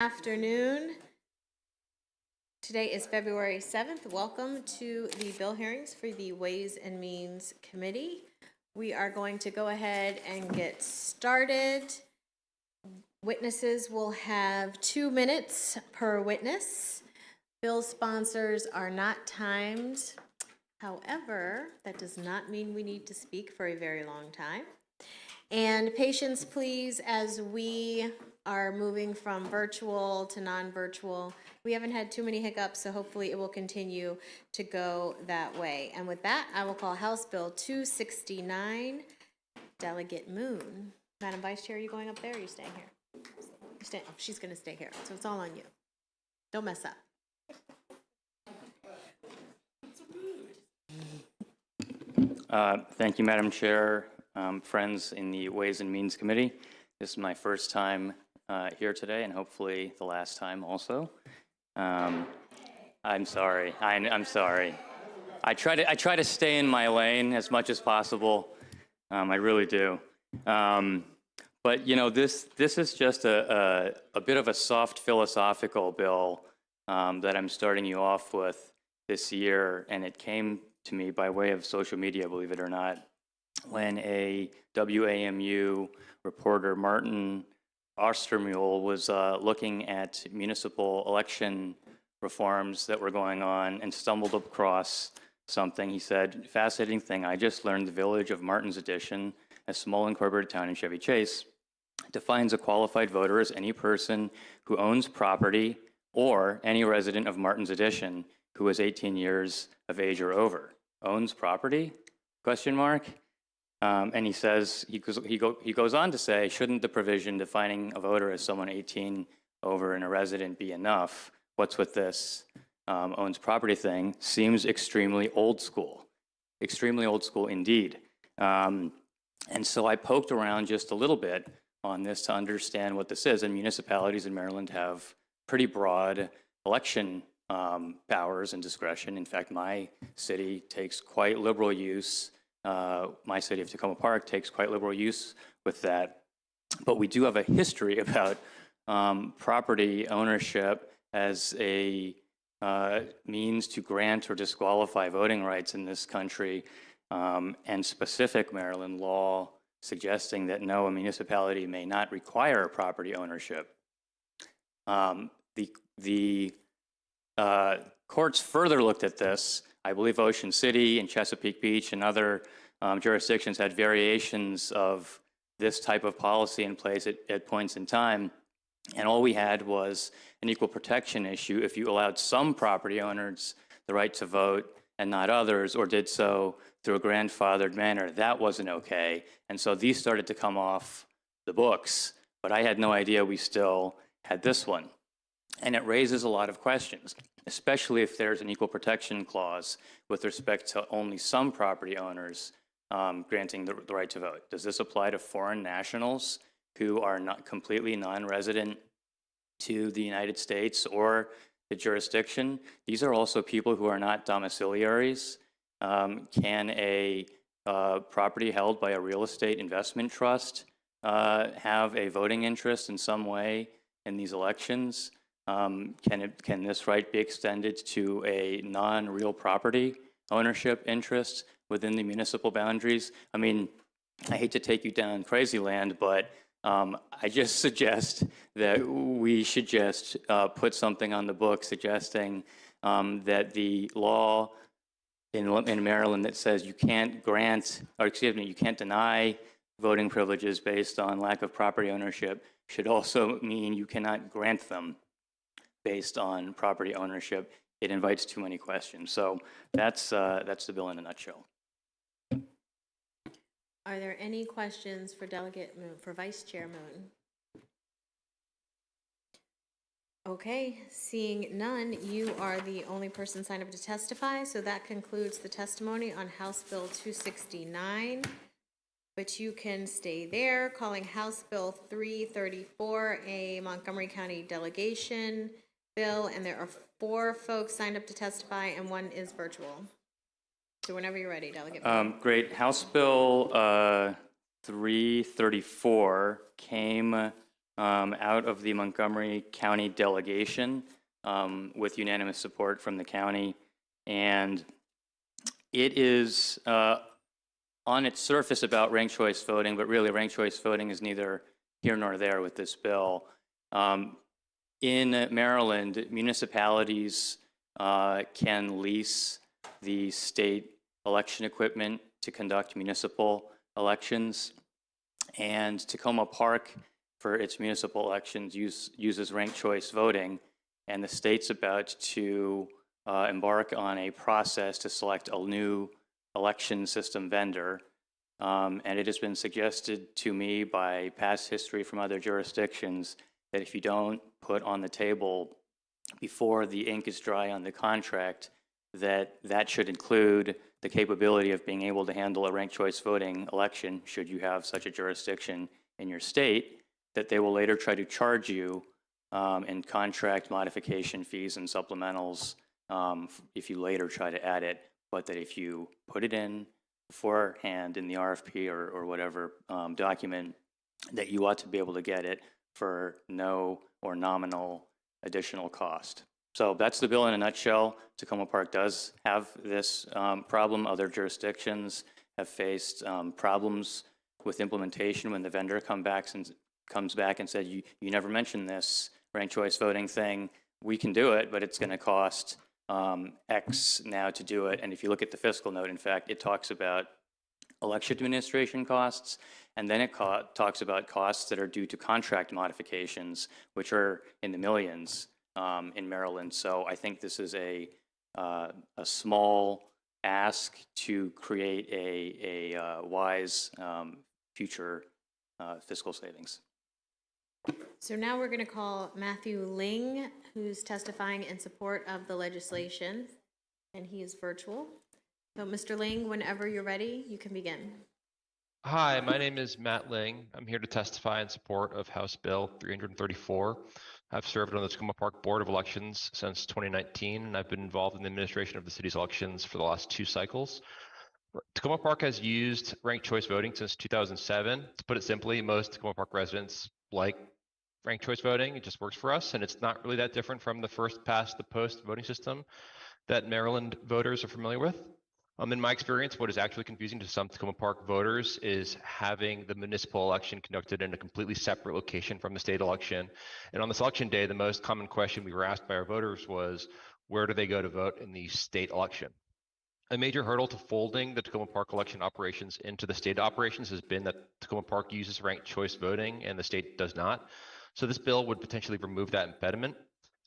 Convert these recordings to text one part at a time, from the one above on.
Afternoon. Today is February 7th. Welcome to the bill hearings for the Ways and Means Committee. We are going to go ahead and get started. Witnesses will have 2 minutes per witness. Bill sponsors are not timed. However, that does not mean we need to speak for a very long time. And patience, please, as we are moving from virtual to non-virtual. We haven't had too many hiccups, so hopefully it will continue to go that way. And with that, I will call House Bill 269, Delegate Moon. Madam Vice Chair, are you going up there or are you staying here? Oh, she's going to stay here, so it's all on you. Don't mess up. Thank you, Madam Chair. Friends in the Ways and Means Committee. This is my first time here today, and hopefully the last time also. I'm sorry. I'm sorry. I try to stay in my lane as much as possible. I really do. But you know, this is just a bit of a soft philosophical bill that I'm starting you off with this year, and it came to me by way of social media, believe it or not, when a WAMU reporter, Martin Ostermule, was looking at municipal election reforms that were going on and stumbled across something. He said, fascinating thing, I just learned the village of Martin's Addition, a small incorporated town in Chevy Chase, defines a qualified voter as any person who owns property or any resident of Martin's Addition who is 18 years of age or over. Owns property? Question mark. And he says, he goes on to say, shouldn't the provision defining a voter as someone 18 over and a resident be enough? What's with this owns property thing? Seems extremely old school indeed. And so I poked around just a little bit on this to understand what this is. And municipalities in Maryland have pretty broad election powers and discretion. In fact, my city takes quite liberal use. My city of Tacoma Park takes quite liberal use with that. But we do have a history about property ownership as a means to grant or disqualify voting rights in this country, and specific Maryland law suggesting that no, a municipality may not require property ownership. The courts further looked at this. I believe Ocean City and Chesapeake Beach and other jurisdictions had variations of this type of policy in place at points in time. And all we had was an equal protection issue if you allowed some property owners the right to vote and not others, or did so through a grandfathered manner. That wasn't okay. And so these started to come off the books, but I had no idea we still had this one. And it raises a lot of questions, especially if there's an equal protection clause with respect to only some property owners granting the right to vote. Does this apply to foreign nationals who are not completely non-resident to the United States or the jurisdiction? These are also people who are not domiciliaries. Can a property held by a real estate investment trust have a voting interest in some way in these elections? Can this right be extended to a non-real property ownership interest within the municipal boundaries? I mean, I hate to take you down crazy land, but I just suggest that we should just put something on the book suggesting that the law in Maryland that says you can't grant, or excuse me, you can't deny voting privileges based on lack of property ownership should also mean you cannot grant them based on property ownership. It invites too many questions. So that's the bill in a nutshell. Are there any questions for Delegate Moon, for Vice Chair Moon? Okay, seeing none, you are the only person signed up to testify, so that concludes the testimony on House Bill 269. But you can stay there. Calling House Bill 334, a Montgomery County delegation bill, and there are 4 folks signed up to testify, and 1 is virtual. So whenever you're ready, Delegate. Great. House Bill 334 came out of the Montgomery County delegation with unanimous support from the county. And it is on its surface about ranked choice voting, but really ranked choice voting is neither here nor there with this bill. In Maryland, municipalities can lease the state election equipment to conduct municipal elections. And Tacoma Park, for its municipal elections, uses ranked choice voting. And the state's about to embark on a process to select a new election system vendor. And it has been suggested to me by past history from other jurisdictions that if you don't put on the table before the ink is dry on the contract, that should include the capability of being able to handle a ranked choice voting election, should you have such a jurisdiction in your state, that they will later try to charge you in contract modification fees and supplementals if you later try to add it, but that if you put it in beforehand in the RFP or whatever document, that you ought to be able to get it for no or nominal additional cost. So that's the bill in a nutshell. Tacoma Park does have this problem. Other jurisdictions have faced problems with implementation when the vendor comes back and said, you never mentioned this ranked choice voting thing. We can do it, but it's going to cost X now to do it. And if you look at the fiscal note, in fact, it talks about election administration costs, and then it talks about costs that are due to contract modifications, which are in the millions in Maryland. So I think this is a small ask to create a wise future fiscal savings. So now we're going to call Matthew Ling, who's testifying in support of the legislation, and he is virtual. So Mr. Ling, whenever you're ready, you can begin. Hi, my name is Matt Ling. I'm here to testify in support of House Bill 334. I've served on the Tacoma Park Board of Elections since 2019, and I've been involved in the administration of the city's elections for the last 2 cycles. Tacoma Park has used ranked choice voting since 2007. To put it simply, most Tacoma Park residents like ranked choice voting. It just works for us, and it's not really that different from the first past the post voting system that Maryland voters are familiar with. In my experience, what is actually confusing to some Tacoma Park voters is having the municipal election conducted in a completely separate location from the state election. And on this election day, the most common question we were asked by our voters was, where do they go to vote in the state election? A major hurdle to folding the Tacoma Park election operations into the state operations has been that Tacoma Park uses ranked choice voting and the state does not. So this bill would potentially remove that impediment.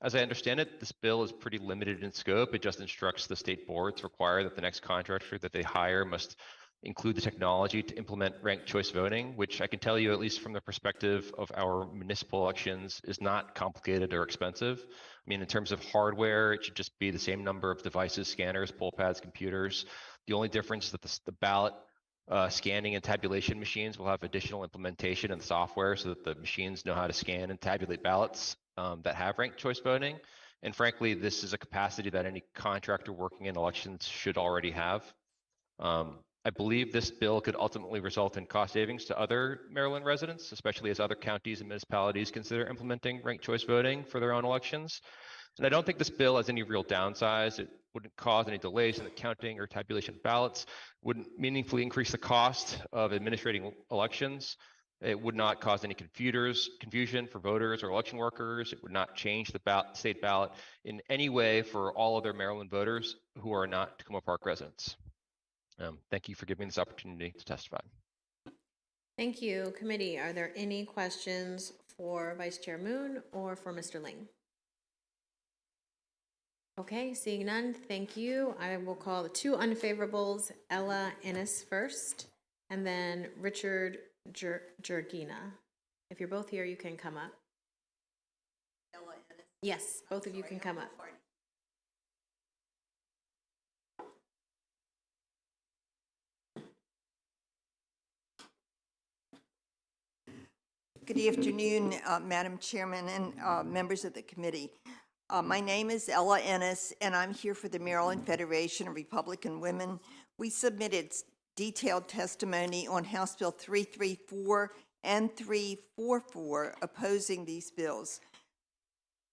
As I understand it, this bill is pretty limited in scope. It just instructs the state board to require that the next contractor that they hire must include the technology to implement ranked choice voting, which I can tell you, at least from the perspective of our municipal elections, is not complicated or expensive. I mean, in terms of hardware, it should just be the same number of devices, scanners, poll pads, computers. The only difference is that the ballot scanning and tabulation machines will have additional implementation and software so that the machines know how to scan and tabulate ballots that have ranked choice voting. And frankly, this is a capacity that any contractor working in elections should already have. I believe this bill could ultimately result in cost savings to other Maryland residents, especially as other counties and municipalities consider implementing ranked choice voting for their own elections. And I don't think this bill has any real downsides. It wouldn't cause any delays in the counting or tabulation of ballots, wouldn't meaningfully increase the cost of administrating elections. It would not cause any confusion for voters or election workers. It would not change the state ballot in any way for all other Maryland voters who are not Tacoma Park residents. Thank you for giving me this opportunity to testify. Thank you. Committee, are there any questions for Vice Chair Moon or for Mr. Ling? Okay, seeing none, thank you. I will call the 2 unfavorables, Ella Ennis first, and then Richard Jurgina. If you're both here, you can come up. Ella Ennis? Yes, both of you can come up. Good afternoon, Madam Chairman and members of the committee. My name is Ella Ennis, and I'm here for the Maryland Federation of Republican Women. We submitted detailed testimony on House Bill 334 and 344 opposing these bills.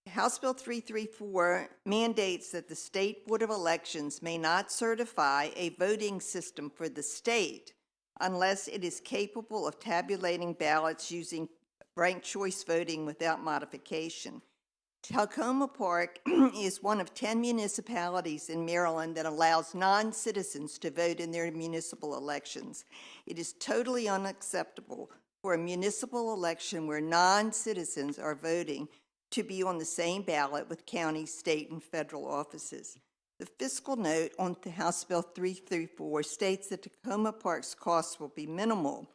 House Bill 334 mandates that the State Board of Elections may not certify a voting system for the state unless it is capable of tabulating ballots using ranked choice voting without modification. Tacoma Park is one of 10 municipalities in Maryland that allows non-citizens to vote in their municipal elections. It is totally unacceptable for a municipal election where non-citizens are voting to be on the same ballot with county, state, and federal offices. The fiscal note on the House Bill 334 states that Tacoma Park's costs will be minimal,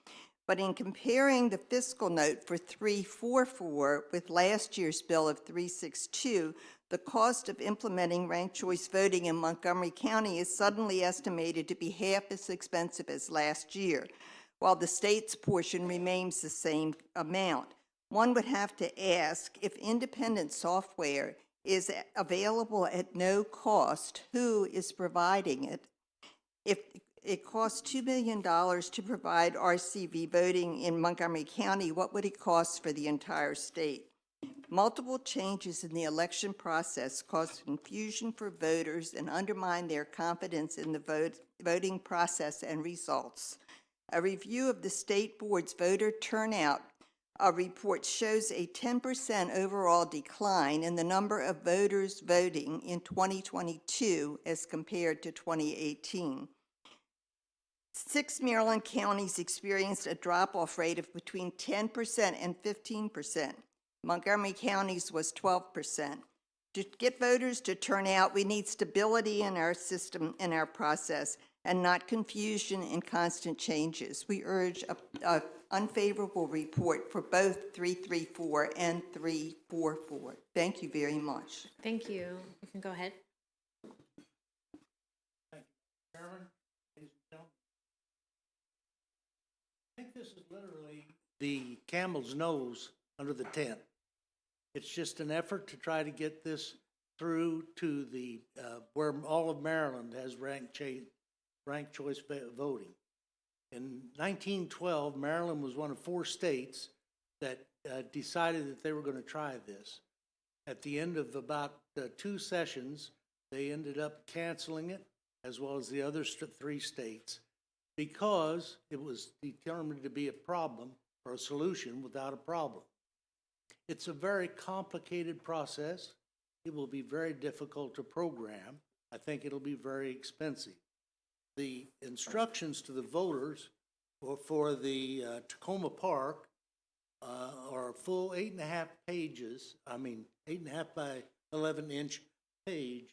but in comparing the fiscal note for 344 with last year's bill of 362, the cost of implementing ranked choice voting in Montgomery County is suddenly estimated to be half as expensive as last year, while the state's portion remains the same amount. One would have to ask, if independent software is available at no cost, who is providing it? If it costs $2 million to provide RCV voting in Montgomery County, what would it cost for the entire state? Multiple changes in the election process cause confusion for voters and undermine their confidence in the voting process and results. A review of the state board's voter turnout report shows a 10% overall decline in the number of voters voting in 2022 as compared to 2018. 6 Maryland counties experienced a drop-off rate of between 10% and 15%. Montgomery County's was 12%. To get voters to turn out, we need stability in our system and our process, and not confusion and constant changes. We urge a unfavorable report for both 334 and 344. Thank you very much. Thank you. You can go ahead. Thank you, Chairman, ladies and gentlemen. I think this is literally the camel's nose under the tent. It's just an effort to try to get this through to the where all of Maryland has ranked choice voting. In 1912, Maryland was one of 4 states that decided that they were going to try this. At the end of about 2 sessions, they ended up canceling it, as well as the other 3 states, because it was determined to be a problem or a solution without a problem. It's a very complicated process. It will be very difficult to program. I think it'll be very expensive. The instructions to the voters for the Tacoma Park are a full 8.5 pages, 8.5 by 11-inch page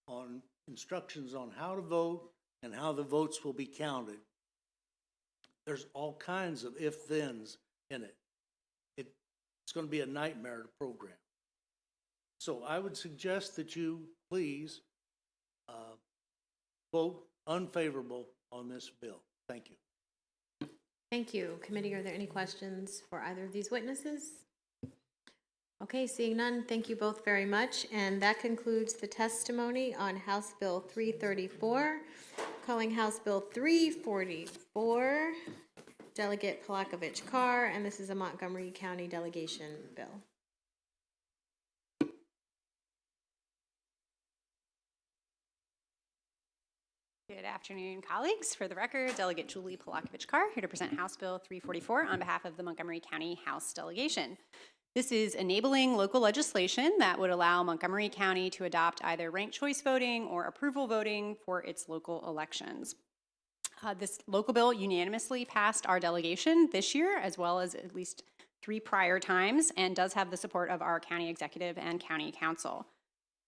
on instructions on how to vote and how the votes will be counted. There's all kinds of if-thens in it. It's going to be a nightmare to program. So I would suggest that you please vote unfavorable on this bill. Thank you. Thank you. Committee, are there any questions for either of these witnesses? Okay, seeing none, thank you both very much. And that concludes the testimony on House Bill 334. Calling House Bill 344, Delegate Palakovich-Carr, and this is a Montgomery County delegation bill. Good afternoon, colleagues. For the record, Delegate Julie Palakovich-Carr, here to present House Bill 344 on behalf of the Montgomery County House delegation. This is enabling local legislation that would allow Montgomery County to adopt either ranked choice voting or approval voting for its local elections. This local bill unanimously passed our delegation this year, as well as at least 3 prior times, and does have the support of our county executive and county council.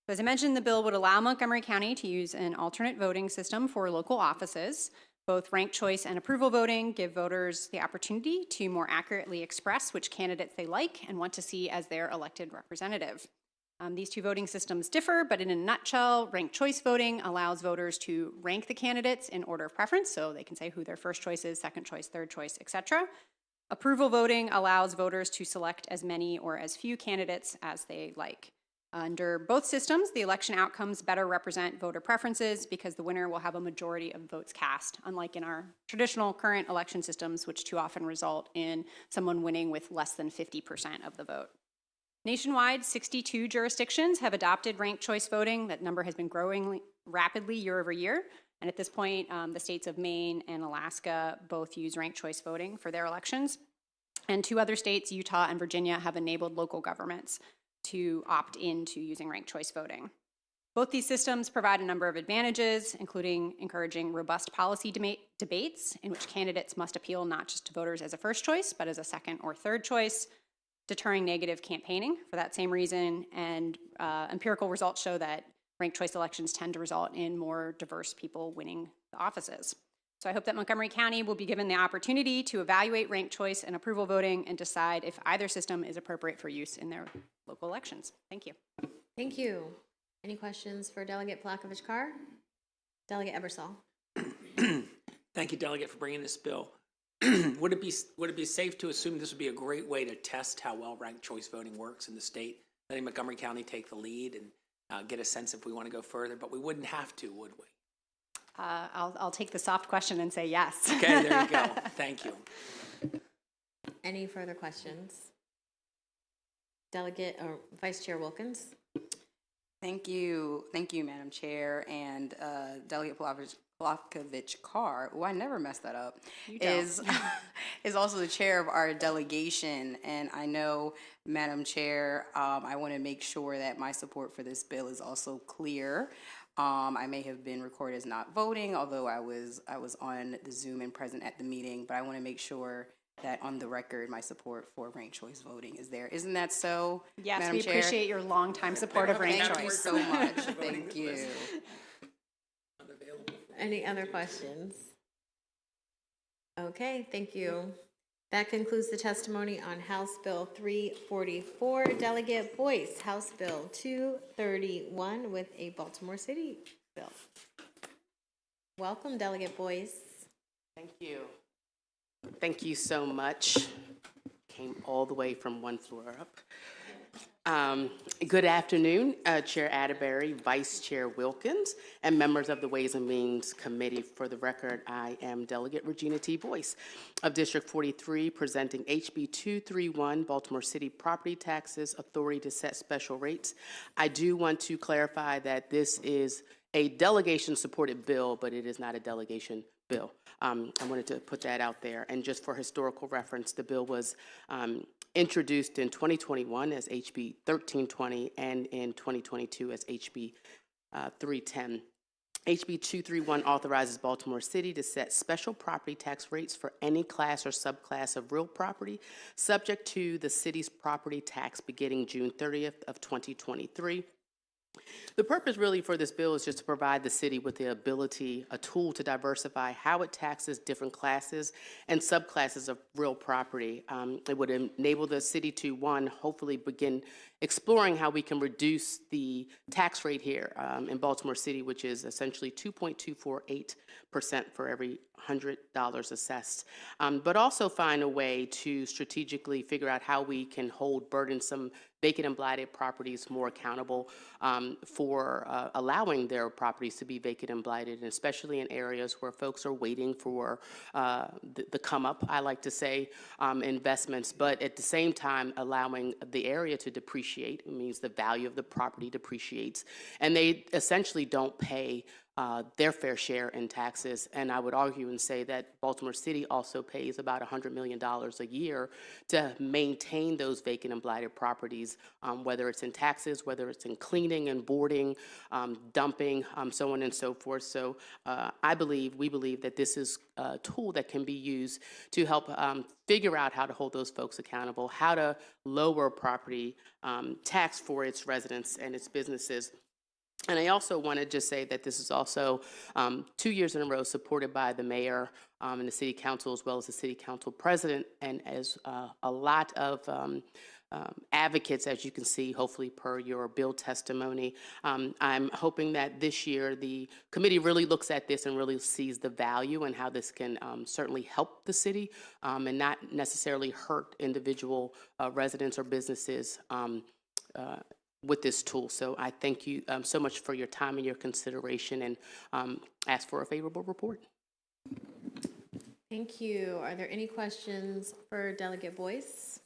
So as I mentioned, the bill would allow Montgomery County to use an alternate voting system for local offices. Both ranked choice and approval voting give voters the opportunity to more accurately express which candidates they like and want to see as their elected representative. These 2 voting systems differ, but in a nutshell, ranked choice voting allows voters to rank the candidates in order of preference, so they can say who their first choice is, second choice, third choice, etc. Approval voting allows voters to select as many or as few candidates as they like. Under both systems, the election outcomes better represent voter preferences because the winner will have a majority of votes cast, unlike in our traditional current election systems, which too often result in someone winning with less than 50% of the vote. Nationwide, 62 jurisdictions have adopted ranked choice voting. That number has been growing rapidly year over year. And at this point, the states of Maine and Alaska both use ranked choice voting for their elections. And 2 other states, Utah and Virginia, have enabled local governments to opt into using ranked choice voting. Both these systems provide a number of advantages, including encouraging robust policy debates in which candidates must appeal not just to voters as a first choice, but as a second or third choice, deterring negative campaigning for that same reason, and empirical results show that ranked choice elections tend to result in more diverse people winning the offices. So I hope that Montgomery County will be given the opportunity to evaluate ranked choice and approval voting and decide if either system is appropriate for use in their local elections. Thank you. Thank you. Any questions for Delegate Palakovich-Carr? Delegate Ebersol. Thank you, Delegate, for bringing this bill. Would it be safe to assume this would be a great way to test how well ranked choice voting works in the state, letting Montgomery County take the lead and get a sense if we want to go further, but we wouldn't have to, would we? I'll take the soft question and say yes. Okay, there you go. Thank you. Any further questions? Delegate or Vice Chair Wilkins? Thank you, Madam Chair, and Delegate Palakovich-Carr, who I never mess that up, is also the chair of our delegation. And I know, Madam Chair, I want to make sure that my support for this bill is also clear. I may have been recorded as not voting, although I was on the Zoom and present at the meeting, but I want to make sure that on the record my support for ranked choice voting is there. Isn't that so, Yes, Madam we Chair? appreciate your longtime support of ranked Thank you choice. so much. Thank you. Any other questions? Okay, thank you. That concludes the testimony on House Bill 344. Delegate Boyce, House Bill 231 with a Baltimore City bill. Welcome, Delegate Boyce. Thank you. Thank you so much. Came all the way from one floor up. Good afternoon, Chair Atterbury, Vice Chair Wilkins, and members of the Ways and Means Committee. For the record, I am Delegate Regina T. Boyce of District 43, presenting HB 231, Baltimore City Property Taxes Authority to Set Special Rates. I do want to clarify that this is a delegation-supported bill, but it is not a delegation bill. I wanted to put that out there. And just for historical reference, the bill was introduced in 2021 as HB 1320 and in 2022 as HB 310. HB 231 authorizes Baltimore City to set special property tax rates for any class or subclass of real property subject to the city's property tax beginning June 30th of 2023. The purpose really for this bill is just to provide the city with the ability, a tool to diversify how it taxes different classes and subclasses of real property. It would enable the city to, one, hopefully begin exploring how we can reduce the tax rate here in Baltimore City, which is essentially 2.248% for every $100 assessed, but also find a way to strategically figure out how we can hold burdensome vacant and blighted properties more accountable for allowing their properties to be vacant and blighted, and especially in areas where folks are waiting for the come up, I like to say, investments, but at the same time allowing the area to depreciate. It means the value of the property depreciates, and they essentially don't pay their fair share in taxes. And I would argue and say that Baltimore City also pays about $100 million a year to maintain those vacant and blighted properties, whether it's in taxes, whether it's in cleaning and boarding, dumping, so on and so forth. So we believe that this is a tool that can be used to help figure out how to hold those folks accountable, how to lower property tax for its residents and its businesses. And I also want to just say that this is also 2 years in a row supported by the mayor and the city council, as well as the city council president, and as a lot of advocates, as you can see, hopefully per your bill testimony. I'm hoping that this year the committee really looks at this and really sees the value and how this can certainly help the city and not necessarily hurt individual residents or businesses with this tool. So I thank you so much for your time and your consideration, and ask for a favorable report. Thank you. Are there any questions for Delegate Boyce?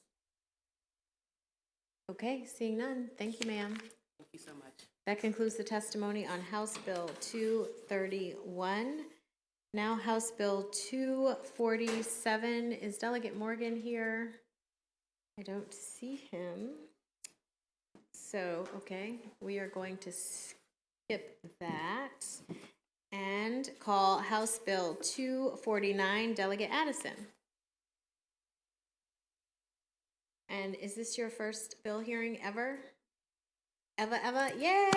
Okay, seeing none. Thank you, ma'am. Thank you so much. That concludes the testimony on House Bill 231. Now House Bill 247. Is Delegate Morgan here? I don't see him. So, okay, we are going to skip that and call House Bill 249, Delegate Addison. And is this your first bill hearing ever? Eva, yay!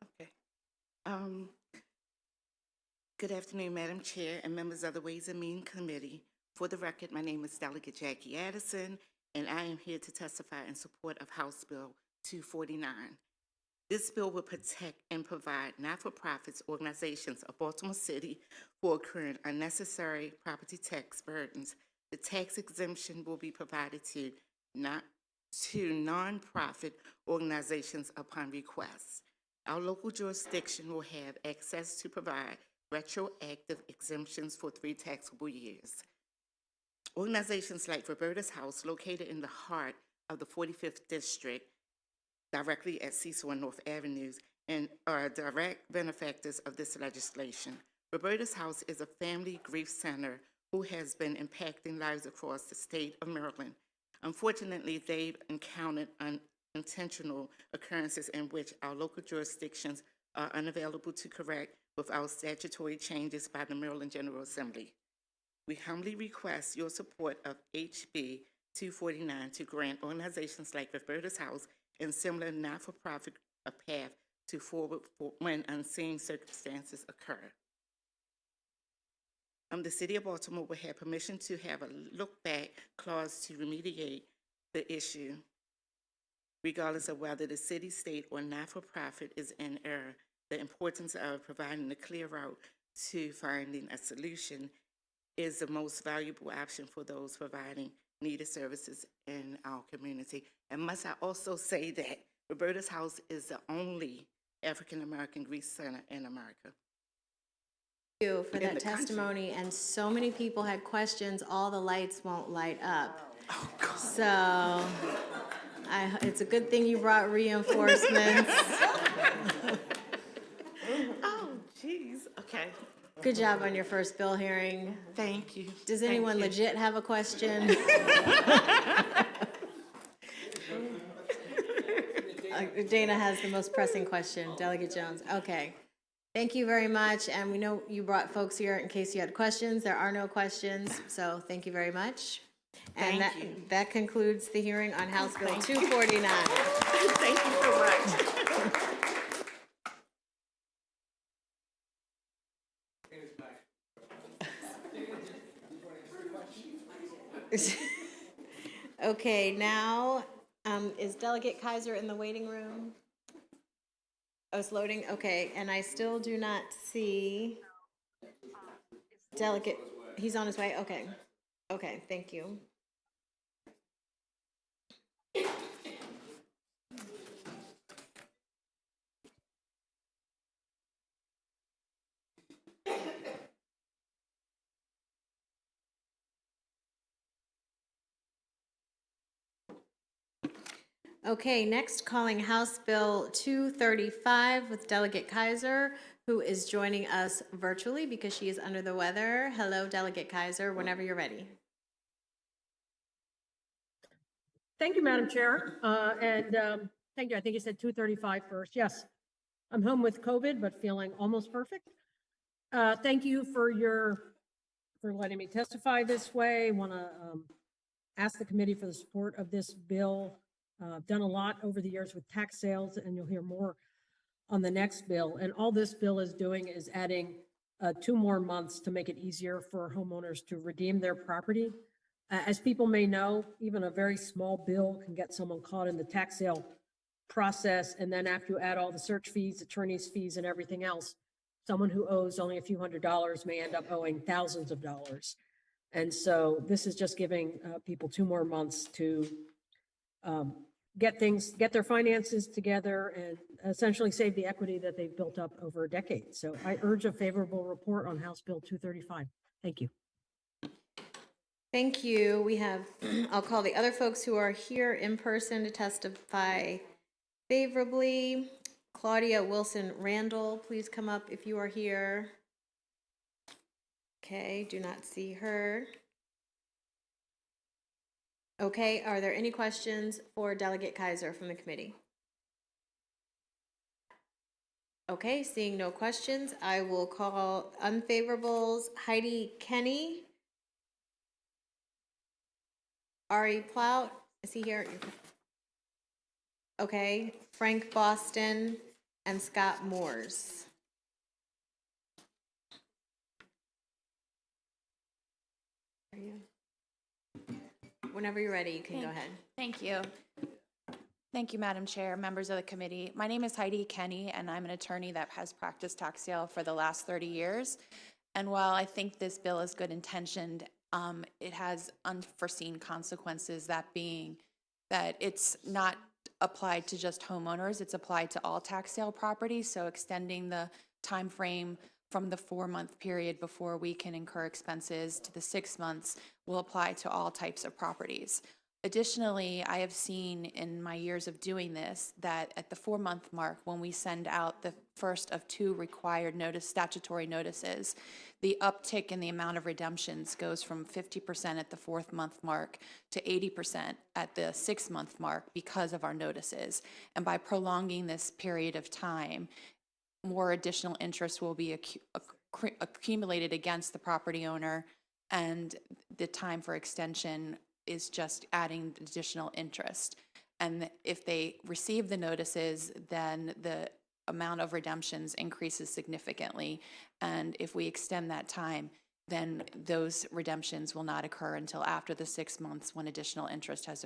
Okay. Good afternoon, Madam Chair and members of the Ways and Means Committee. For the record, my name is Delegate Jackie Addison, and I am here to testify in support of House Bill 249. This bill will protect and provide not-for-profits organizations of Baltimore City for incurring unnecessary property tax burdens. The tax exemption will be provided to nonprofit organizations upon request. Our local jurisdiction will have access to provide retroactive exemptions for 3 taxable years. Organizations like Roberta's House, located in the heart of the 45th District, directly at Cecil and North Avenues, and are direct benefactors of this legislation. Roberta's House is a family grief center who has been impacting lives across the state of Maryland. Unfortunately, they've encountered unintentional occurrences in which our local jurisdictions are unavailable to correct without statutory changes by the Maryland General Assembly. We humbly request your support of HB 249 to grant organizations like Roberta's House and similar not-for-profit a path to forward when unseen circumstances occur. The City of Baltimore will have permission to have a look-back clause to remediate the issue, regardless of whether the city, state, or not-for-profit is in error. The importance of providing a clear route to finding a solution is the most valuable option for those providing needed services in our community. And must I also say that Roberta's House is the only African-American grief center in America. Thank you for that testimony. And so many people had questions. All the lights won't light up. Oh, God. So it's a good thing you brought reinforcements. Oh, geez. Okay. Good job on your first bill hearing. Thank you. Does anyone legit have a question? Dana has the most pressing question. Delegate Jones. Okay. Thank you very much. And we know you brought folks here in case you had questions. There are no questions, so thank you very much. And that concludes the hearing on House Bill 249. Thank you so much. Okay, now, is Delegate Kaiser in the waiting room? Oh, it's loading, okay, and I still do not see Delegate, he's on his way, okay. Okay, thank you. Okay, next calling House Bill 235 with Delegate Kaiser, who is joining us virtually because she is under the weather. Hello, Delegate Kaiser, whenever you're ready. Thank you, Madam Chair. Thank you. I think you said 235 first. Yes, I'm home with COVID, but feeling almost perfect. Thank you for letting me testify this way. Want to ask the committee for the support of this bill. I've done a lot over the years with tax sales, and you'll hear more on the next bill. And all this bill is doing is adding 2 more months to make it easier for homeowners to redeem their property As people may know, even a very small bill can get someone caught in the tax sale process. And then after you add all the search fees, attorney's fees, and everything else, someone who owes only a few $100s may end up owing thousands of dollars. And so this is just giving people 2 more months to get their finances together and essentially save the equity that they've built up over a decade. So I urge a favorable report on House Bill 235. Thank you. Thank you. We have, I'll call the other folks who are here in person to testify favorably. Claudia Wilson Randall, please come up if you are here. Okay, do not see her. Okay, are there any questions for Delegate Kaiser from the committee? Okay, seeing no questions, I will call unfavorables. Heidi Kenny. Ari Plout, is he here? Okay, Frank Boston and Scott Moores. Are you? Whenever you're ready, you can go ahead. Thank you. Thank you, Madam Chair, members of the committee. My name is Heidi Kenny, and I'm an attorney that has practiced tax sale for the last 30 years. And while I think this bill is good intentioned, it has unforeseen consequences, that being that it's not applied to just homeowners, it's applied to all tax sale properties, so extending the time frame from the 4-month period before we can incur expenses to the 6 months will apply to all types of properties. Additionally, I have seen in my years of doing this that at the 4-month mark, when we send out the first of 2 required statutory notices, the uptick in the amount of redemptions goes from 50% at the 4th month mark to 80% at the 6-month mark because of our notices. And by prolonging this period of time, more additional interest will be accumulated against the property owner, and the time for extension is just adding additional interest. And if they receive the notices, then the amount of redemptions increases significantly. And if we extend that time, then those redemptions will not occur until after the 6 months when additional interest has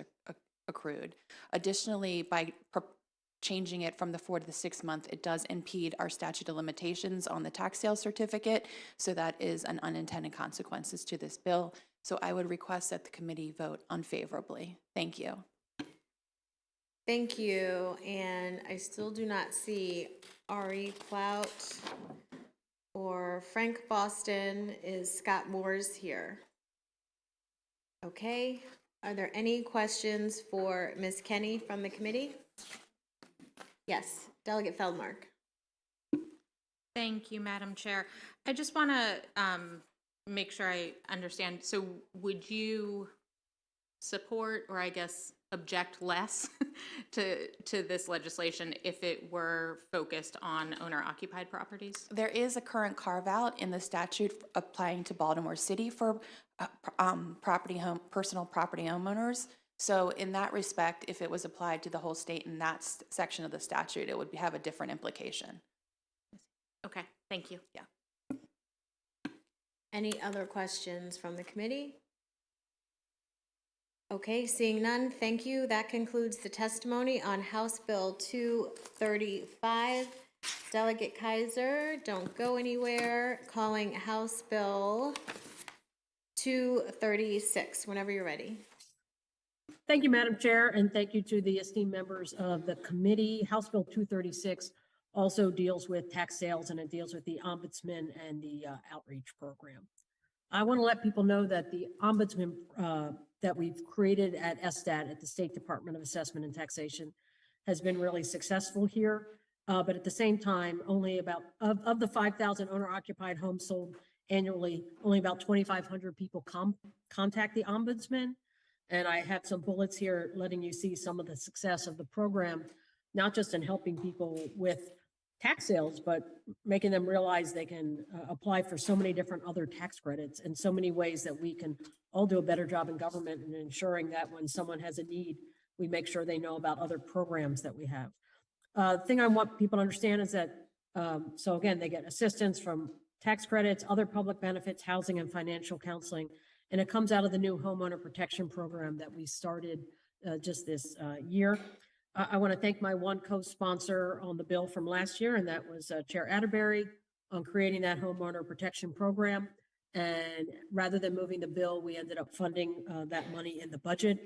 accrued. Additionally, by changing it from the 4 to the 6 month, it does impede our statute of limitations on the tax sale certificate. So that is an unintended consequences to this bill. So I would request that the committee vote unfavorably. Thank you. Thank you. And I still do not see Ari Plout or Frank Boston. Is Scott Moores here? Okay. Are there any questions for Ms. Kenny from the committee? Yes, Delegate Feldmark. Thank you, Madam Chair. I just want to make sure I understand. So would you support, or I guess object less to this legislation if it were focused on owner-occupied properties? There is a current carve-out in the statute applying to Baltimore City for personal property homeowners. So in that respect, if it was applied to the whole state in that section of the statute, it would have a different implication. Okay, thank you. Yeah. Any other questions from the committee? Okay, seeing none, thank you. That concludes the testimony on House Bill 235. Delegate Kaiser, don't go anywhere. Calling House Bill 236, whenever you're ready. Thank you, Madam Chair, and thank you to the esteemed members of the committee. House Bill 236 also deals with tax sales, and it deals with the ombudsman and the outreach program. I want to let people know that the ombudsman that we've created at SDAT, at the State Department of Assessment and Taxation, has been really successful here. But at the same time, only about, of the 5,000 owner-occupied homes sold annually, only about 2,500 people contact the ombudsman. And I have some bullets here letting you see some of the success of the program, not just in helping people with tax sales, but making them realize they can apply for so many different other tax credits and so many ways that we can all do a better job in government in ensuring that when someone has a need, we make sure they know about other programs that we have. The thing I want people to understand is that, so again, they get assistance from tax credits, other public benefits, housing and financial counseling, And it comes out of the new homeowner protection program that we started just this year. I want to thank my one co-sponsor on the bill from last year, and that was Chair Atterbury, on creating that homeowner protection program. And rather than moving the bill, we ended up funding that money in the budget.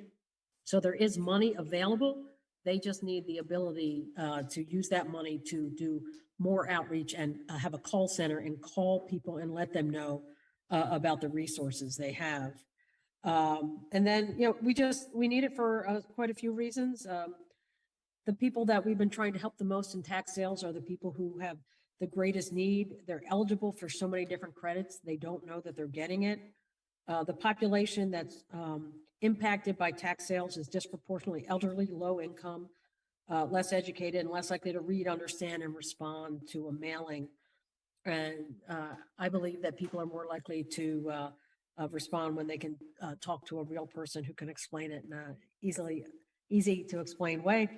So there is money available. They just need the ability to use that money to do more outreach and have a call center and call people and let them know about the resources they have. And then, we need it for quite a few reasons. The people that we've been trying to help the most in tax sales are the people who have the greatest need. They're eligible for so many different credits. They don't know that they're getting it. The population that's impacted by tax sales is disproportionately elderly, low income, less educated, and less likely to read, understand, and respond to a mailing. And I believe that people are more likely to respond when they can talk to a real person who can explain it in a easy to explain way.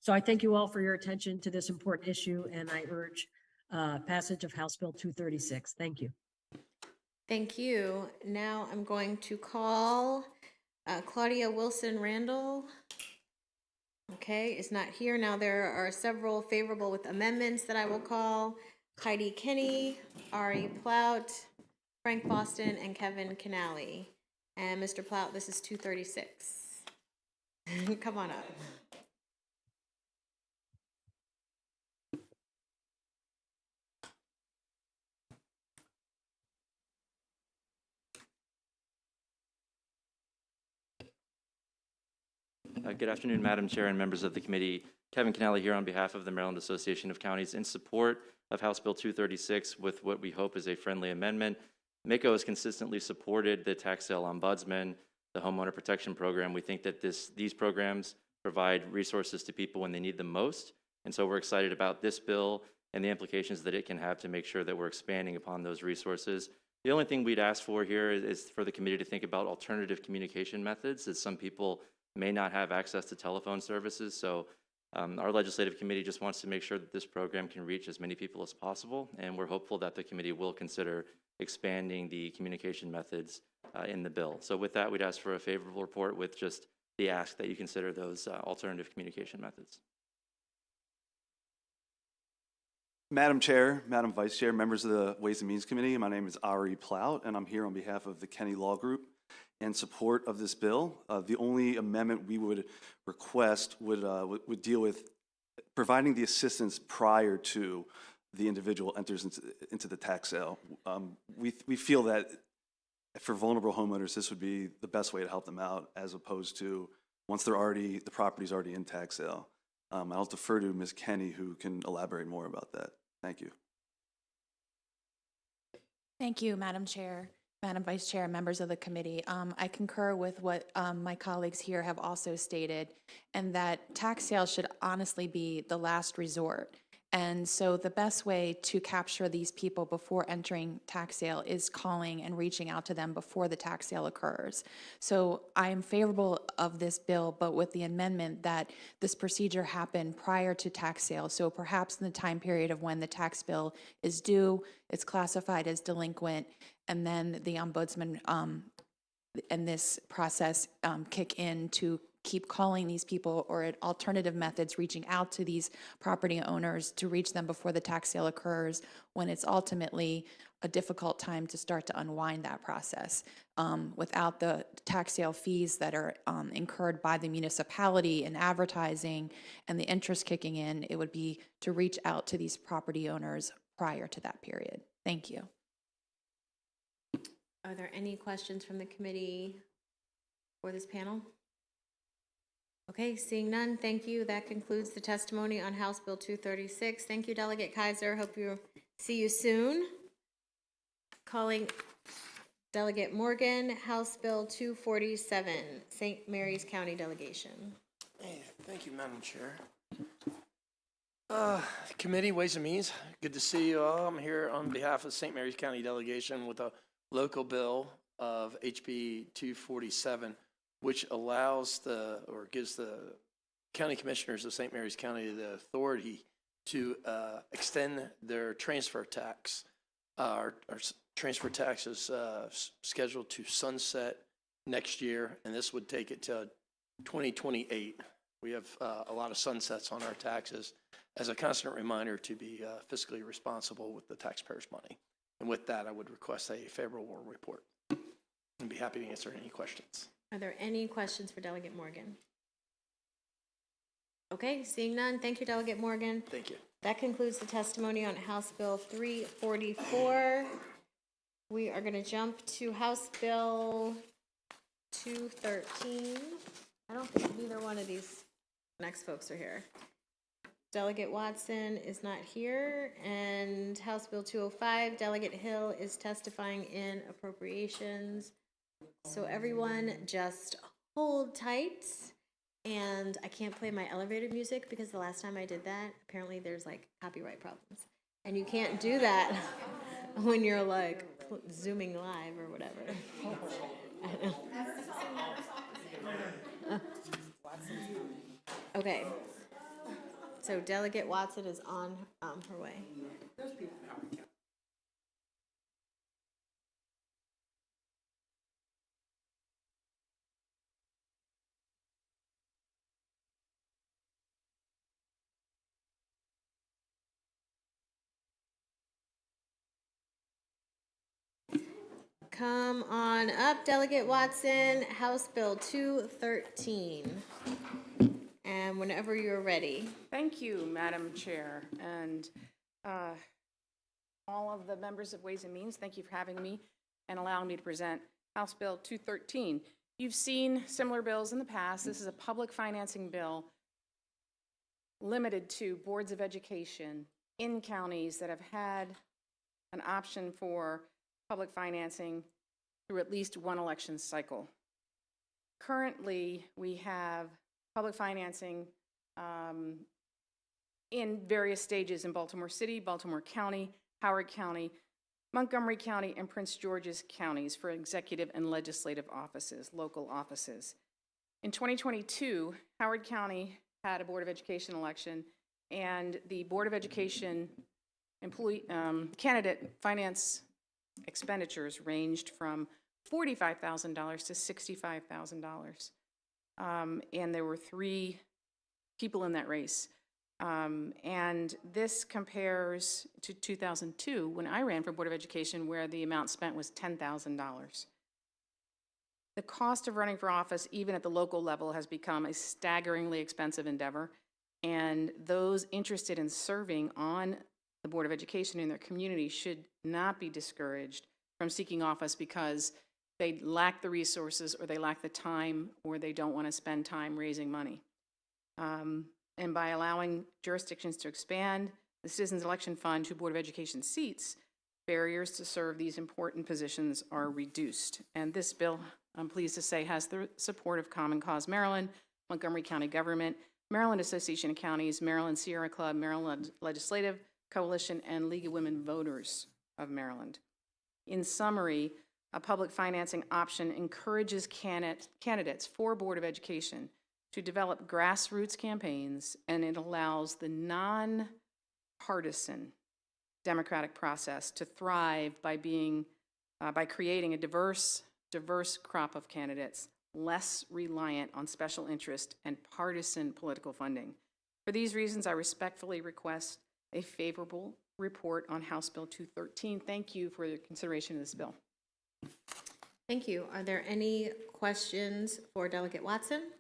So I thank you all for your attention to this important issue, and I urge passage of House Bill 236. Thank you. Thank you. Now I'm going to call Claudia Wilson Randall. Okay, is not here. Now there are several favorable with amendments that I will call. Heidi Kenny, Ari Plout, Frank Boston, and Kevin Canali. And Mr. Plout, this is 236. Come on up. Good afternoon, Madam Chair and members of the committee. Kevin Canali here on behalf of the Maryland Association of Counties in support of House Bill 236 with what we hope is a friendly amendment. MACo has consistently supported the tax sale ombudsman, the homeowner protection program. We think that these programs provide resources to people when they need them most. And so we're excited about this bill and the implications that it can have to make sure that we're expanding upon those resources. The only thing we'd ask for here is for the committee to think about alternative communication methods, as some people may not have access to telephone services. So our legislative committee just wants to make sure that this program can reach as many people as possible. And we're hopeful that the committee will consider expanding the communication methods in the bill. So with that, we'd ask for a favorable report with just the ask that you consider those alternative communication methods. Madam Chair, Madam Vice Chair, members of the Ways and Means Committee, my name is Ari Plout, and I'm here on behalf of the Kenny Law Group in support of this bill. The only amendment we would request would deal with providing the assistance prior to the individual enters into the tax sale. We feel that for vulnerable homeowners, this would be the best way to help them out, as opposed to once the property's already in tax sale. I'll defer to Ms. Kenny, who can elaborate more about that. Thank you. Thank you, Madam Chair, Madam Vice Chair, members of the committee. I concur with what my colleagues here have also stated, and that tax sales should honestly be the last resort. And so the best way to capture these people before entering tax sale is calling and reaching out to them before the tax sale occurs. So I am favorable of this bill, but with the amendment that this procedure happen prior to tax sale. So perhaps in the time period of when the tax bill is due, it's classified as delinquent, and then the ombudsman and this process kick in to keep calling these people, or at alternative methods, reaching out to these property owners to reach them before the tax sale occurs, when it's ultimately a difficult time to start to unwind that process. Without the tax sale fees that are incurred by the municipality in advertising and the interest kicking in, it would be to reach out to these property owners prior to that period. Thank you. Are there any questions from the committee for this panel? Okay, seeing none, thank you. That concludes the testimony on House Bill 236. Thank you, Delegate Kaiser. Hope you see you soon. Calling Delegate Morgan, House Bill 247, St. Mary's County Delegation. Hey, thank you, Madam Chair. Committee, Ways and Means, good to see you all. I'm here on behalf of St. Mary's County Delegation with a local bill of HB 247, which allows gives the county commissioners of St. Mary's County the authority to extend their transfer tax, or transfer tax is scheduled to sunset next year, and this would take it to 2028. We have a lot of sunsets on our taxes as a constant reminder to be fiscally responsible with the taxpayers' money. And with that, I would request a favorable report and be happy to answer any questions. Are there any questions for Delegate Morgan? Okay, seeing none, thank you, Delegate Morgan. Thank you. That concludes the testimony on House Bill 344. We are going to jump to House Bill 213. I don't think either one of these next folks are here. Delegate Watson is not here, and House Bill 205, Delegate Hill is testifying in appropriations. So everyone just hold tight. And I can't play my elevator music because the last time I did that, apparently there's like copyright problems. And you can't do that when you're like zooming live or whatever. Okay. So Delegate Watson is on her way. Come on up, Delegate Watson, House Bill 213. And whenever you're ready. Thank you, Madam Chair, and all of the members of Ways and Means, thank you for having me and allowing me to present House Bill 213. You've seen similar bills in the past. This is a public financing bill limited to boards of education in counties that have had an option for public financing through at least one election cycle. Currently, we have public financing in various stages in Baltimore City, Baltimore County, Howard County, Montgomery County, and Prince George's counties for executive and legislative offices, local offices. In 2022, Howard County had a Board of Education election, and the Board of Education candidate finance expenditures ranged from $45,000 to $65,000. And there were 3 people in that race. And this compares to 2002, when I ran for Board of Education, where the amount spent was $10,000. The cost of running for office, even at the local level, has become a staggeringly expensive endeavor. And those interested in serving on the Board of Education in their community should not be discouraged from seeking office because they lack the resources or they lack the time or they don't want to spend time raising money. And by allowing jurisdictions to expand the Citizens Election Fund to Board of Education seats, barriers to serve these important positions are reduced. And this bill, I'm pleased to say, has the support of Common Cause Maryland, Montgomery County Government, Maryland Association of Counties, Maryland Sierra Club, Maryland Legislative Coalition, and League of Women Voters of Maryland. In summary, a public financing option encourages candidates for Board of Education to develop grassroots campaigns, and it allows the non-partisan democratic process to thrive by creating a diverse crop of candidates, less reliant on special interest and partisan political funding. For these reasons, I respectfully request a favorable report on House Bill 213. Thank you for your consideration of this bill. Thank you. Are there any questions for Delegate Watson?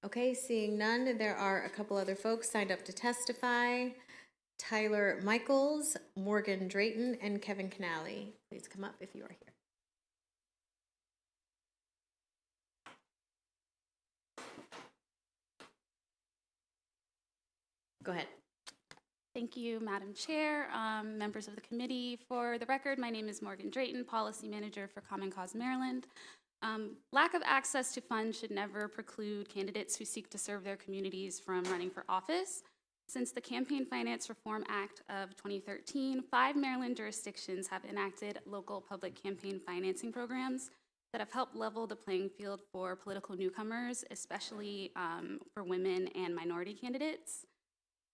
Okay, seeing none, there are a couple other folks signed up to testify. Tyler Michaels, Morgan Drayton, and Kevin Canale. Please come up if you are here. Go ahead. Thank you, Madam Chair, members of the committee. For the record, my name is Morgan Drayton, Policy Manager for Common Cause Maryland. Lack of access to funds should never preclude candidates who seek to serve their communities from running for office. Since the Campaign Finance Reform Act of 2013, 5 Maryland jurisdictions have enacted local public campaign financing programs that have helped level the playing field for political newcomers, especially for women and minority candidates.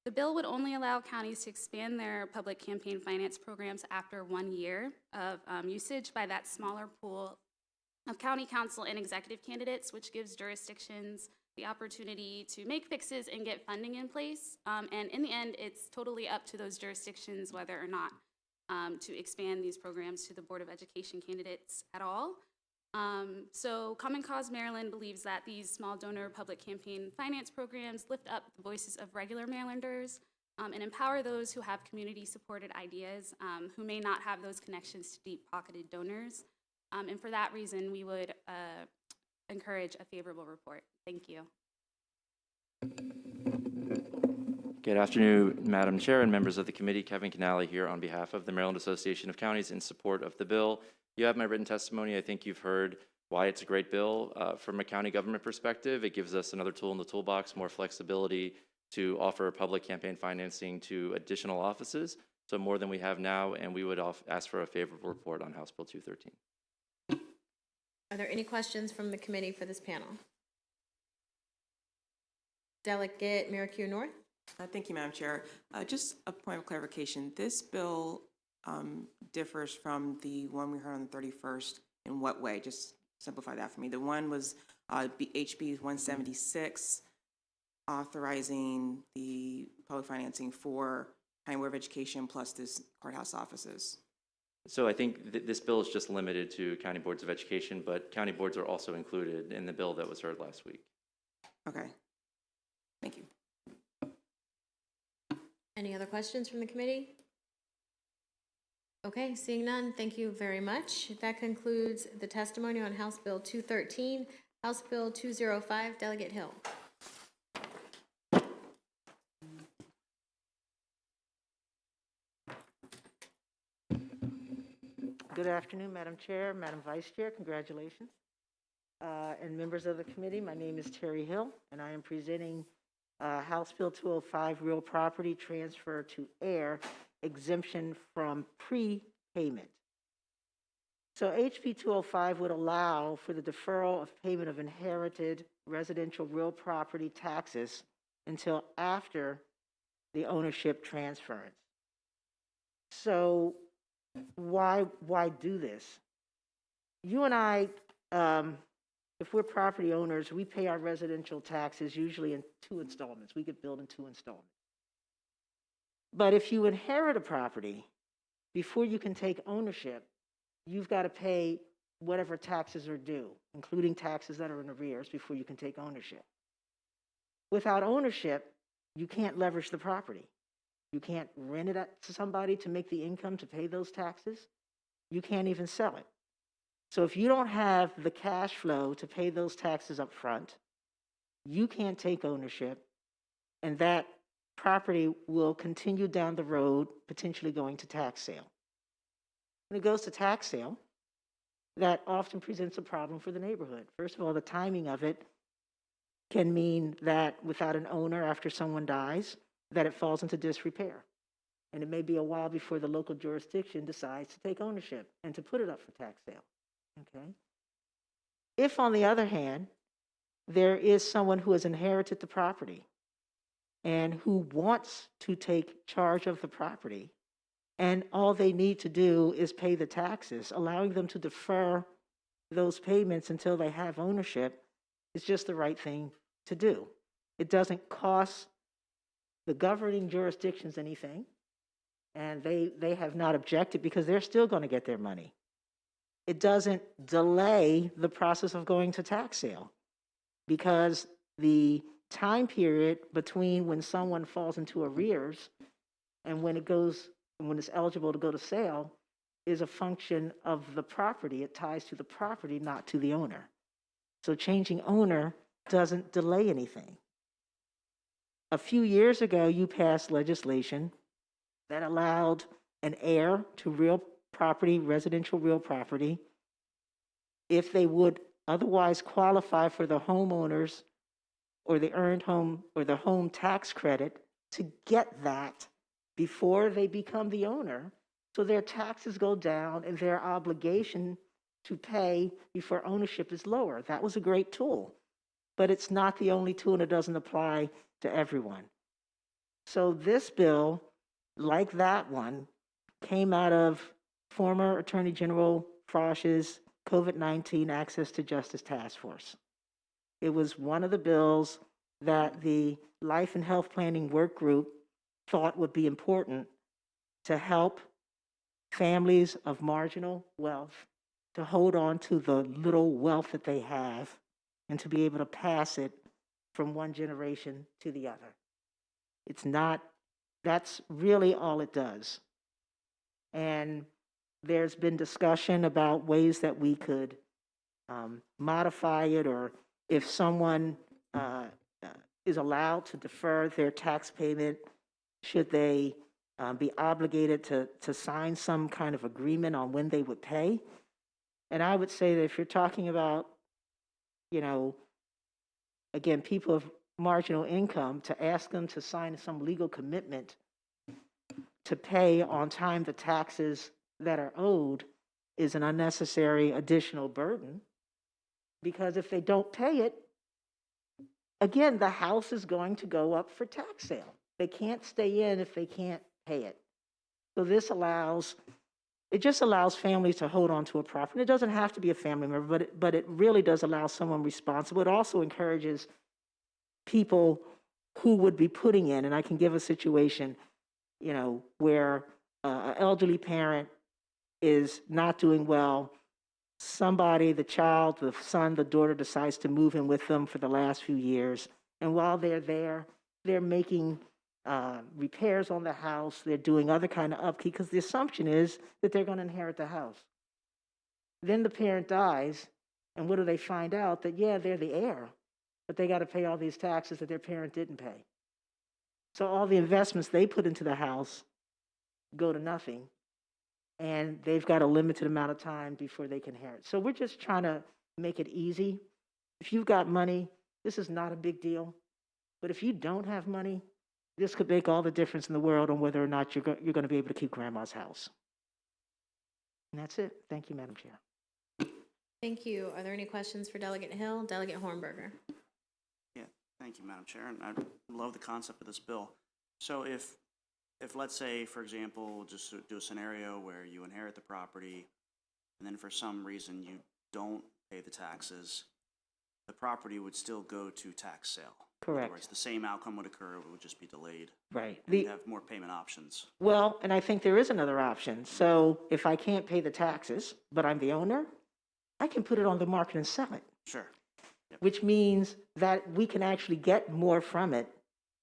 The bill would only allow counties to expand their public campaign finance programs after 1 year of usage by that smaller pool of county council and executive candidates, which gives jurisdictions the opportunity to make fixes and get funding in place. And in the end, it's totally up to those jurisdictions whether or not to expand these programs to the Board of Education candidates at all. So Common Cause Maryland believes that these small donor public campaign finance programs lift up the voices of regular Marylanders and empower those who have community-supported ideas who may not have those connections to deep-pocketed donors. And for that reason, we would encourage a favorable report. Thank you. Good afternoon, Madam Chair and members of the committee. Kevin Canale here on behalf of the Maryland Association of Counties in support of the bill. You have my written testimony. I think you've heard why it's a great bill. From a county government perspective, it gives us another tool in the toolbox, more flexibility to offer public campaign financing to additional offices, so more than we have now, and we would ask for a favorable report on House Bill 213. Are there any questions from the committee for this panel? Delegate Merrick North. Thank you, Madam Chair. Just a point of clarification. This bill differs from the one we heard on the 31st in what way? Just simplify that for me. The one was HB 176, authorizing the public financing for County Board of Education plus this courthouse offices. So I think this bill is just limited to county boards of education, but county boards are also included in the bill that was heard last week. Okay. Thank you. Any other questions from the committee? Okay, seeing none, thank you very much. That concludes the testimony on House Bill 213. House Bill 205, Delegate Hill. Good afternoon, Madam Chair, Madam Vice Chair, congratulations. And members of the committee, my name is Terry Hill, and I am presenting House Bill 205, Real Property Transfer to Heir, Exemption from Prepayment. So HB 205 would allow for the deferral of payment of inherited residential real property taxes until after the ownership transference. So why do this? You and I, if we're property owners, we pay our residential taxes usually in 2 installments. We get billed in 2 installments. But if you inherit a property, before you can take ownership, you've got to pay whatever taxes are due, including taxes that are in arrears, before you can take ownership. Without ownership, you can't leverage the property. You can't rent it to somebody to make the income to pay those taxes. You can't even sell it. So if you don't have the cash flow to pay those taxes up front, you can't take ownership, and that property will continue down the road, potentially going to tax sale. When it goes to tax sale, that often presents a problem for the neighborhood. First of all, the timing of it can mean that without an owner after someone dies, that it falls into disrepair. And it may be a while before the local jurisdiction decides to take ownership and to put it up for tax sale. Okay. If, on the other hand, there is someone who has inherited the property and who wants to take charge of the property, and all they need to do is pay the taxes, allowing them to defer those payments until they have ownership is just the right thing to do. It doesn't cost the governing jurisdictions anything, and they have not objected because they're still going to get their money. It doesn't delay the process of going to tax sale because the time period between when someone falls into arrears and when it's eligible to go to sale is a function of the property. It ties to the property, not to the owner. So changing owner doesn't delay anything. A few years ago, you passed legislation that allowed an heir to real property, residential real property, if they would otherwise qualify for the homeowners or the earned home or the home tax credit, to get that before they become the owner, so their taxes go down and their obligation to pay before ownership is lower. That was a great tool, but it's not the only tool, and it doesn't apply to everyone. So this bill, like that one, came out of former Attorney General Frosch's COVID-19 Access to Justice Task Force. It was one of the bills that the Life and Health Planning Work Group thought would be important to help families of marginal wealth to hold on to the little wealth that they have and to be able to pass it from one generation to the other. It's not, that's really all it does. And there's been discussion about ways that we could modify it, or if someone is allowed to defer their tax payment, should they be obligated to sign some kind of agreement on when they would pay? And I would say that if you're talking about, again, people of marginal income, to ask them to sign some legal commitment to pay on time the taxes that are owed is an unnecessary additional burden, because if they don't pay it, again, the house is going to go up for tax sale. They can't stay in if they can't pay it. So this just allows families to hold on to a property. It doesn't have to be a family member, but it really does allow someone responsible. It also encourages people who would be putting in, and I can give a situation, where an elderly parent is not doing well. Somebody, the child, the son, the daughter, decides to move in with them for the last few years. And while they're there, they're making repairs on the house. They're doing other kind of upkeep, because the assumption is that they're going to inherit the house. Then the parent dies, and what do they find out? That, yeah, they're the heir, but they got to pay all these taxes that their parent didn't pay. So all the investments they put into the house go to nothing, and they've got a limited amount of time before they can inherit. So we're just trying to make it easy. If you've got money, this is not a big deal. But if you don't have money, this could make all the difference in the world on whether or not you're going to be able to keep grandma's house. And that's it. Thank you, Madam Chair. Thank you. Are there any questions for Delegate Hill? Delegate Hornberger. Yeah, thank you, Madam Chair. And I love the concept of this bill. So if let's say, for example, just do a scenario where you inherit the property, and then for some reason you don't pay the taxes, the property would still go to tax sale. Correct. In other words, the same outcome would occur, it would just be delayed. Right. And you'd have more payment options. Well, and I think there is another option. So if I can't pay the taxes, but I'm the owner, I can put it on the market and sell it. Sure. Yep. Which means that we can actually get more from it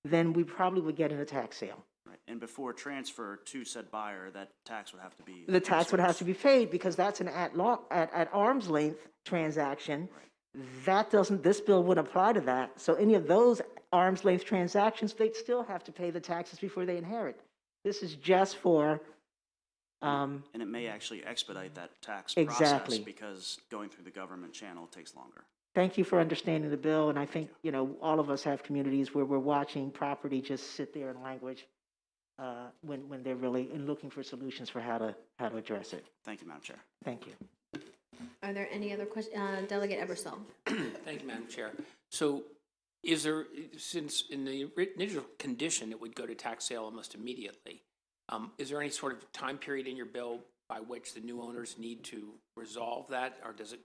than we probably would get in a tax sale. Right. And before transfer to said buyer, that tax would have to be... The tax would have to be paid, because that's an at arm's length transaction. Right. This bill wouldn't apply to that. So any of those arm's length transactions, they'd still have to pay the taxes before they inherit. This is just for... and it may actually expedite that tax Exactly. process, because going through the government channel takes longer. Thank you for understanding the bill. And I think, all of us have communities where we're watching property just sit there in language when they're really looking for solutions for how to address it. Thank you, Madam Chair. Thank you. Are there any other questions? Delegate Ebersol. Thank you, Madam Chair. So is there, since in the initial condition it would go to tax sale almost immediately, is there any sort of time period in your bill by which the new owners need to resolve that? Or does it,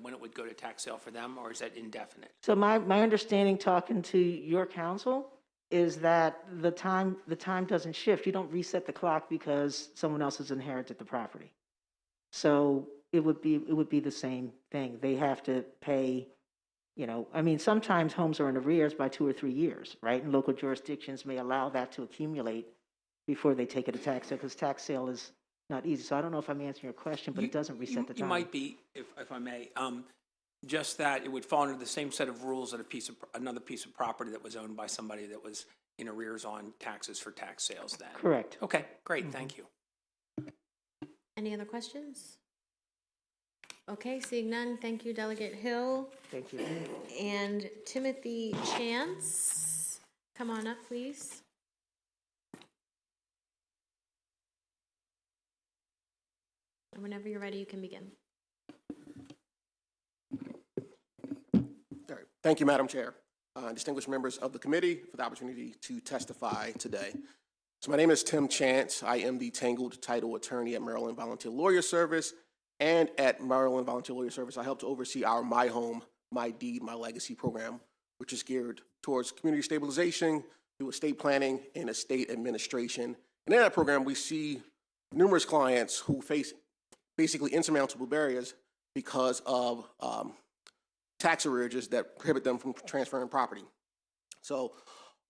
when it would go to tax sale for them, or is that indefinite? So my understanding, talking to your counsel, is that the time doesn't shift. You don't reset the clock because someone else has inherited the property. So it would be the same thing. They have to pay, sometimes homes are in arrears by 2 or 3 years, right? And local jurisdictions may allow that to accumulate before they take it to tax sale, because tax sale is not easy. So I don't know if I'm answering your question, but it doesn't reset the time. You might be, if I may. Just that it would fall under the same set of rules that another piece of property that was owned by somebody that was in arrears on taxes for tax sales then. Correct. Okay, great, thank you. Any other questions? Okay, seeing none, thank you, Delegate Hill. Thank you. And Timothy Chance, come on up, please. And whenever you're ready, you can begin. Thank you, Madam Chair. distinguished members of the committee for the opportunity to testify today. So my name is Tim Chance. I am the Tangled Title Attorney at Maryland Volunteer Lawyer Service. And at Maryland Volunteer Lawyer Service, I help to oversee our My Home, My Deed, My Legacy program, which is geared towards community stabilization through estate planning and estate administration. And in that program, we see numerous clients who face basically insurmountable barriers because of tax arrearages that prohibit them from transferring property. So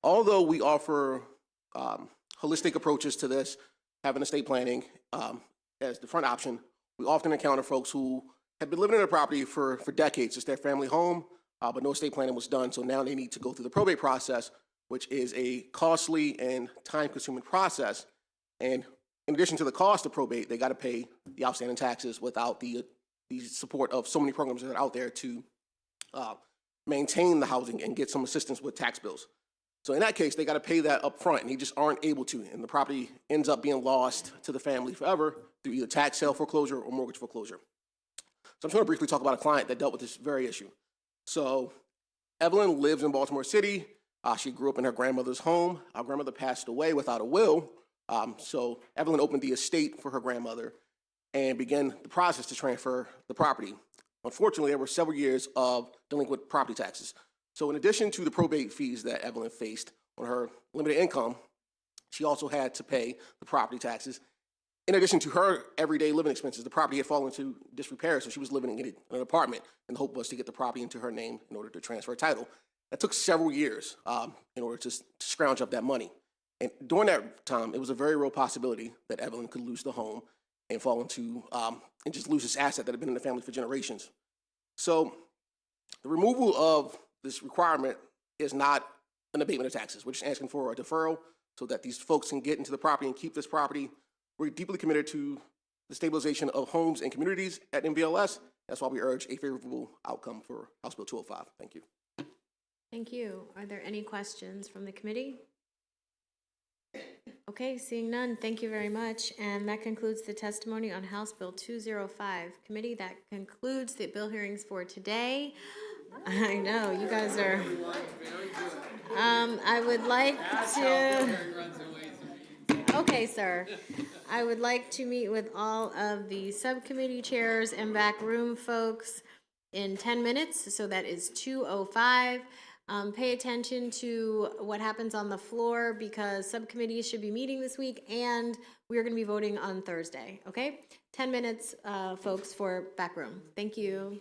although we offer holistic approaches to this, having estate planning as the front option, we often encounter folks who have been living in a property for decades. It's their family home, but no estate planning was done, so now they need to go through the probate process, which is a costly and time-consuming process. And in addition to the cost of probate, they got to pay the outstanding taxes without the support of so many programs that are out there to maintain the housing and get some assistance with tax bills. So in that case, they got to pay that up front, and they just aren't able to, and the property ends up being lost to the family forever through either tax sale foreclosure or mortgage foreclosure. So I'm just going to briefly talk about a client that dealt with this very issue. So Evelyn lives in Baltimore City. She grew up in her grandmother's home. Our grandmother passed away without a will, so Evelyn opened the estate for her grandmother and began the process to transfer the property. Unfortunately, there were several years of delinquent property taxes. So in addition to the probate fees that Evelyn faced on her limited income, she also had to pay the property taxes. In addition to her everyday living expenses, the property had fallen into disrepair, so she was living in an apartment, and the hope was to get the property into her name in order to transfer title. That took several years in order to scrounge up that money. And during that time, it was a very real possibility that Evelyn could lose the home and fall into, and just lose this asset that had been in the family for generations. So the removal of this requirement is not an abatement of taxes. We're just asking for a deferral so that these folks can get into the property and keep this property. We're deeply committed to the stabilization of homes and communities at MVLS. That's why we urge a favorable outcome for House Bill 205. Thank you. Thank you. Are there any questions from the committee? Okay, seeing none, thank you very much. And that concludes the testimony on House Bill 205. Committee, that concludes the bill hearings for today. I know, you guys are, I would like to, okay, sir. I would like to meet with all of the subcommittee chairs and back room folks in 10 minutes, so that is 2:05. Pay attention to what happens on the floor because subcommittees should be meeting this week and we are going to be voting on Thursday, okay? 10 minutes, folks, for back room. Thank you.